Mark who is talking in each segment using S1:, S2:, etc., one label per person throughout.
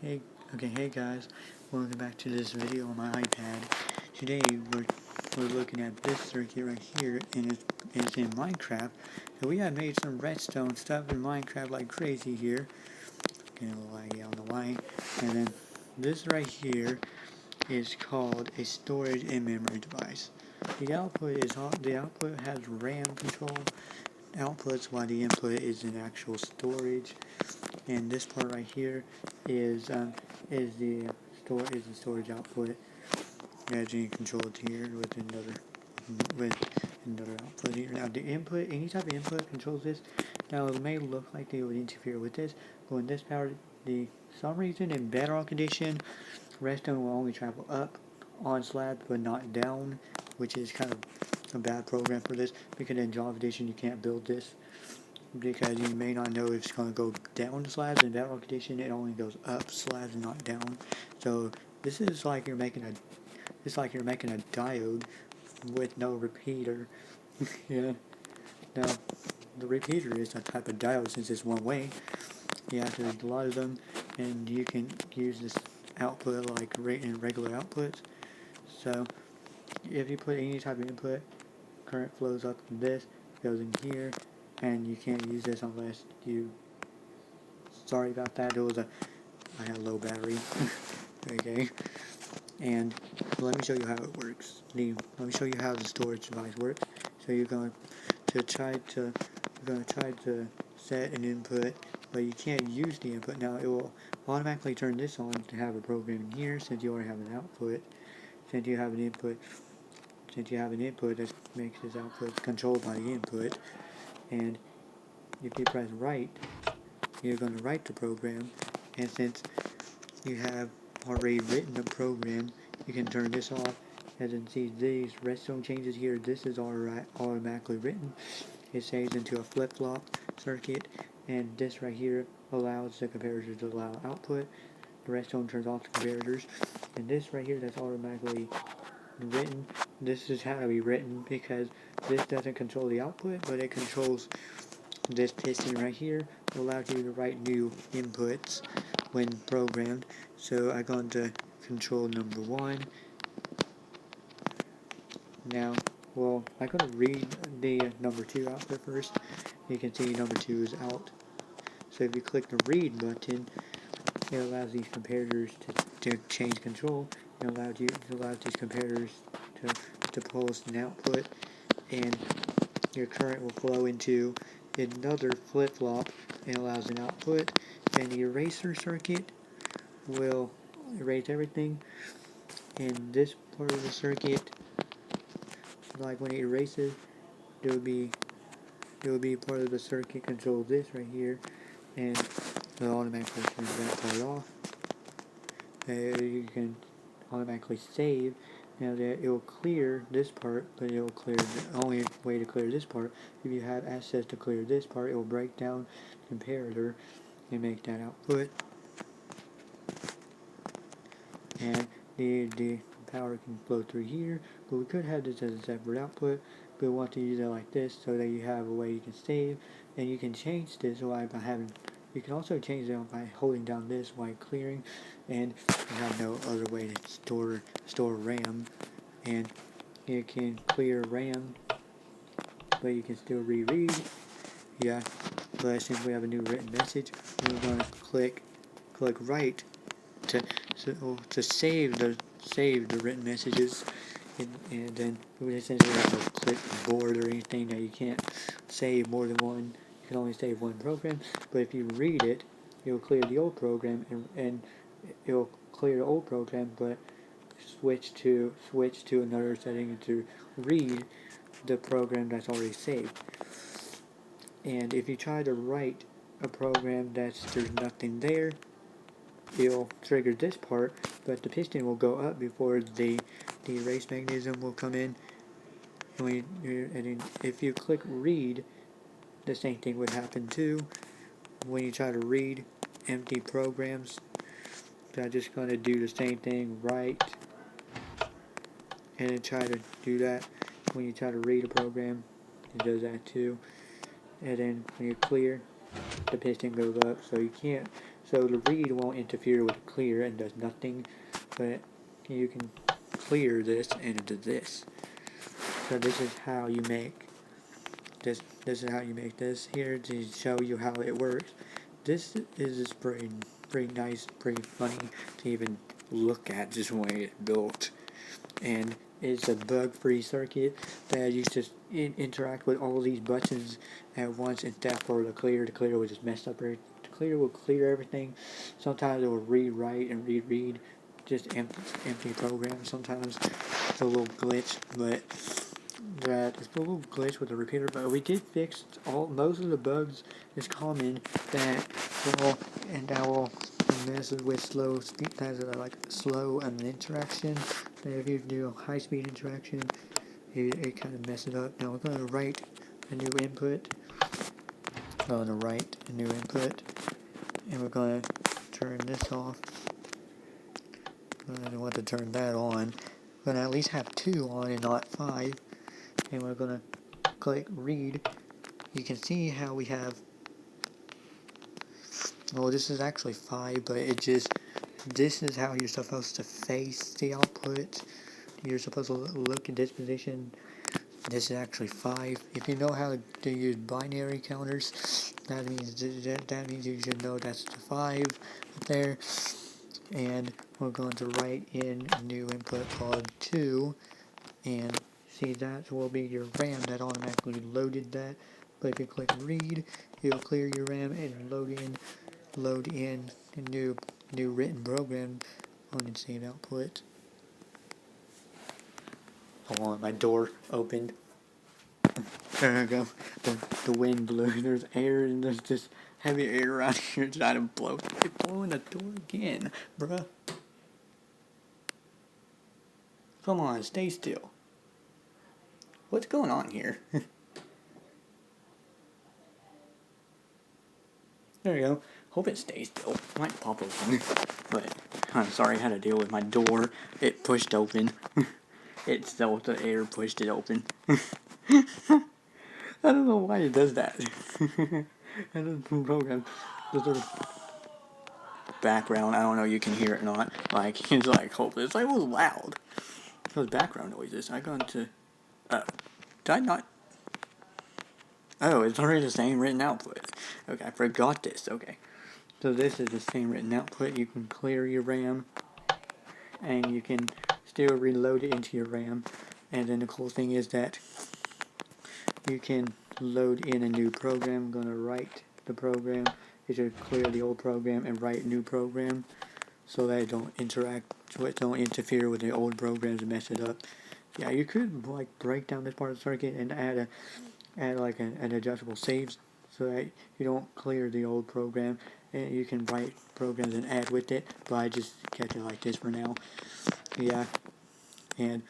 S1: Hey, hey guys, welcome back to this video on my iPad. Today we're looking at this circuit right here, and it's in Minecraft. So we have made some redstone stuff in Minecraft like crazy here. Getting a little laggy, I don't know why. And then this right here is called a storage and memory device. The output has RAM control outputs, while the input is an actual storage. And this part right here is the storage output, as you can control it here with another output here. Now the input, any type of input controls this. Now it may look like they would interfere with this, but when this power, some reason in Bedrock Edition, Redstone will only travel up on slabs but not down, which is kind of a bad program for this, because in Java Edition you can't build this, because you may not know if it's going to go down slabs. In Bedrock Edition it only goes up slabs and not down. So this is like you're making a diode with no repeater. Yeah. Now the repeater is a type of diode since it's one way. You have to use a lot of them, and you can use this output like in regular outputs. So if you put any type of input, current flows up from this, goes in here, and you can't use this unless you. Sorry about that. I had a low battery. Okay. And let me show you how it works. Let me show you how the storage device works. So you're going to try to set an input, but you can't use the input. Now it will automatically turn this on to have a program in here, since you already have an output. Since you have an input that makes this output controlled by the input. And if you press write, you're going to write the program. And since you have already written the program, you can turn this off. As you can see, these redstone changes here, this is automatically written. It saves into a flip-flop circuit, and this right here allows the comparators to allow output. The redstone turns off the comparators, and this right here that's automatically written, this is how to be written, because this doesn't control the output, but it controls this piston right here. It allows you to write new inputs when programmed. So I'm going to control number 1. Now, well, I'm going to read the number 2 output first. You can see number 2 is out. So if you click the read button, it allows these comparators to change control. It allows these comparators to pulse an output, and your current will flow into another flip-flop and allows an output. And the eraser circuit will erase everything, and this part of the circuit, like when it erases, it will be part of the circuit controls this right here, and it automatically turns that part off. You can automatically save. Now that it will clear this part, but it will clear the only way to clear this part. If you have access to clear this part, it will break down the comparator and make that output. And the power can flow through here, but we could have this as a separate output, but we want to use it like this so that you have a way you can save, and you can change this by having. You can also change it by holding down this while clearing, and you have no other way to store RAM, and you can clear RAM, but you can still reread. Yeah, but since we have a new written message, we're going to click write to save the written messages, and then since we have to click board or anything, that you can't save more than one. You can only save one program. But if you read it, it will clear the old program, and it will clear the old program, but switch to another setting to read the program that's already saved. And if you try to write a program there's nothing there, it'll trigger this part, but the piston will go up before the erase mechanism will come in. And if you click read, the same thing would happen too. When you try to read empty programs, so I'm just going to do the same thing, write, and then try to do that. When you try to read a program, it does that too. And then when you clear, the piston goes up, so you can't So the read won't interfere with the clear and does nothing, but you can clear this and do this. So this is how you make this. This is how you make this here to show you how it works. This is just pretty nice, pretty funny to even look at just the way it's built. And it's a bug-free circuit that you just interact with all these buttons at once instead for the clear. The clear will just mess up everything. The clear will clear everything. Sometimes it will read-write and read-read, just empty programs. Sometimes it's a little glitch, but it's a little glitch with the repeater. But we did fix most of the bugs. It's common that will mess with slow speed, like slow interaction. If you do a high speed interaction, it kind of messes up. Now we're going to write a new input. We're going to write a new input, and we're going to turn this off. I don't want to turn that on. We're going to at least have 2 on and not 5. And we're going to click read. You can see how we have, well, this is actually 5, but this is how you're supposed to face the output. You're supposed to look at this position. This is actually 5. If you know how to use binary counters, that means you should know that's the 5 up there. And we're going to write in a new input called 2, and see that will be your RAM that automatically loaded that. But if you click read, it'll clear your RAM and load in a new written program on the same output. Hold on, my door opened. There we go. The wind blew. There's air and there's just heavy air around here trying to blow. It's blowing the door again, bruh. Come on, stay still. What's going on here? There we go. Hope it stays still. Might pop open. But I'm sorry I had to deal with my door. It pushed open. It felt the air pushed it open. I don't know why it does that. I don't program the sort of background. I don't know. You can hear it or not. Like it's like hopeless. It's like it was loud. Those background noises. I got into. Did I not? Oh, it's already the same written output. Okay, I forgot this. Okay, so this is the same written output. You can clear your RAM, and you can still reload it into your RAM. And then the cool thing is that you can load in a new program. I'm going to write the program. You should clear the old program and write a new program so that it don't interfere with the old programs and mess it up. Yeah, you could like break down this part of the circuit and add like an adjustable saves so that you don't clear the old program, and you can write programs and add with it, but I just kept it like this for now. Yeah, and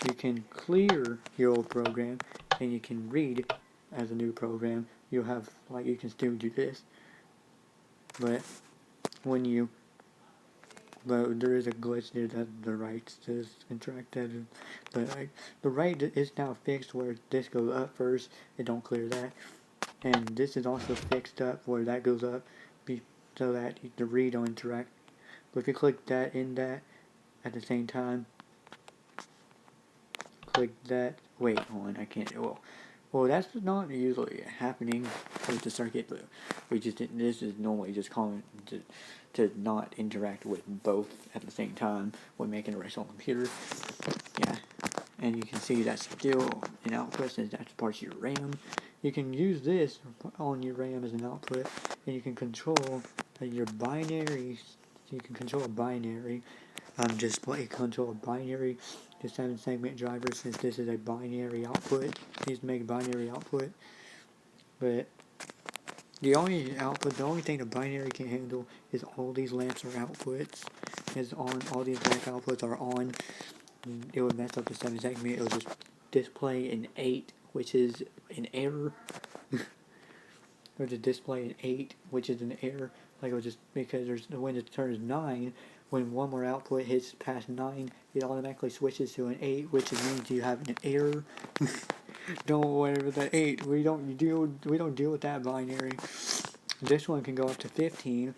S1: you can clear your old program and you can read as a new program. You'll have, like, you can still do this, but but there is a glitch there that the right says interacted, but like the right is now fixed where this goes up first, it don't clear that, and this is also fixed up where that goes up, so that the read don't interact. But if you click that in that at the same time, click that. Wait, hold on, I can't. Well, that's not usually happening with the circuit, but we just didn't. This is normally just calling to not interact with both at the same time when making a Redstone computer. Yeah, and you can see that's still an output since that's part of your RAM. You can use this on your RAM as an output, and you can control your binary. You can control a binary. Control a binary to 7-segment driver, since this is a binary output. It needs to make a binary output, but the only thing the binary can handle is all these lamps are outputs. Is on all these black outputs are on. It would mess up the 7-segment. It would just display an 8, which is an error. Or to display an 8, which is an error. Like it would just, because when it turns 9, when one more output hits past 9, it automatically switches to an 8, which means you have an error. Don't worry with that 8. We don't deal with that binary. This one can go up to 15,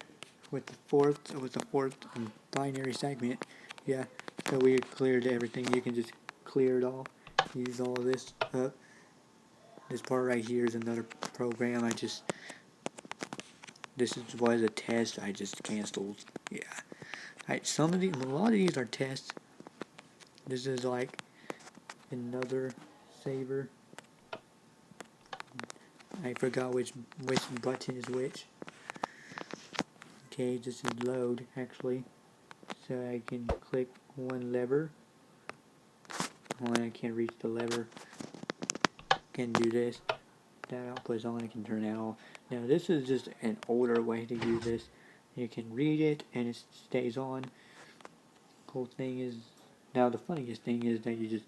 S1: with the fourth binary segment. Yeah, so we cleared everything. You can just clear it all. Use all of this up. This part right here is another program. This was a test. I just canceled. Yeah. Alright, a lot of these are tests. This is like another saver. I forgot which button is which. Okay, this is load actually. So I can click one lever. When I can't reach the lever, can do this. That output is on, I can turn that off. Now this is just an older way to use this. You can read it and it stays on. Cool thing is, now the funniest thing is that you just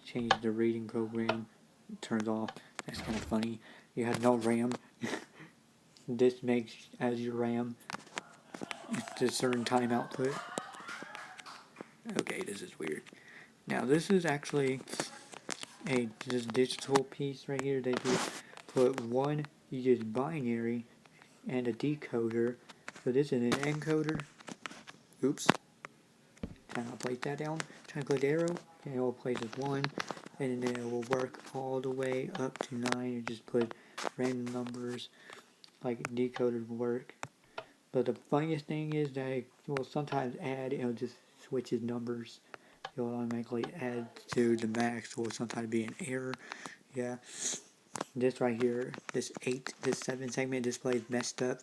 S1: change the reading program, it turns off. That's kind of funny. You have no RAM. This makes as your RAM. It's a certain time output. Okay, this is weird. Now this is actually this digital piece right here. They do put one, you use binary and a decoder. So this is an encoder. Oops. Trying to place that down. Trying to click the arrow. And it will place as 1. And then it will work all the way up to 9. You just put random numbers like decoder will work. But the funniest thing is that it will sometimes add, it'll just switches numbers. It will automatically add to the max. Will sometimes be an error. Yeah. This right here, this 7 segment display is messed up.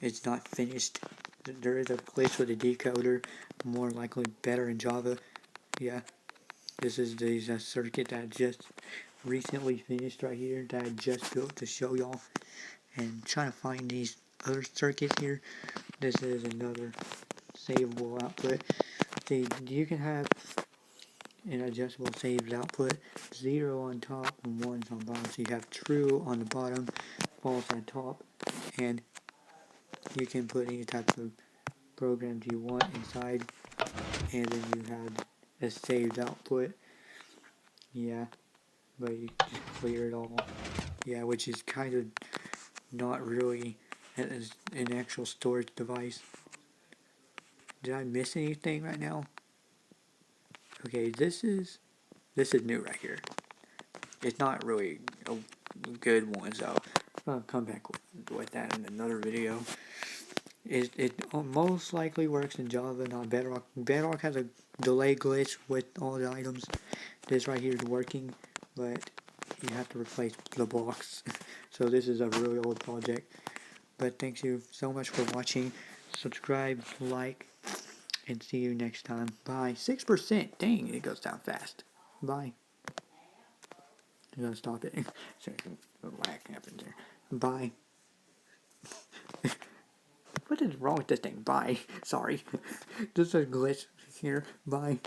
S1: It's not finished. There is a glitch with the decoder, more likely better in Java. Yeah, this is the circuit that I just recently finished right here, that I just built to show y'all. And trying to find these other circuits here. This is another savable output. See, you can have an adjustable saved output, 0 on top and 1 on bottom. So you have true on the bottom, false on top, and you can put any type of programs you want inside, and then you have a saved output. Yeah, but you just clear it all. Yeah, which is kind of not really an actual storage device. Did I miss anything right now? Okay, this is new right here. It's not really a good one, so I'll come back with that in another video. It most likely works in Java, not Bedrock. Bedrock has a delay glitch with all the items. This right here is working, but you have to replace the blocks. So this is a really old project. But thank you so much for watching. Subscribe, like, and see you next time. Bye. 6%. Dang, it goes down fast. Bye. I'm gonna stop it. So a lag happened there. Bye. What is wrong with this thing? Bye. Sorry. This is a glitch here. Bye.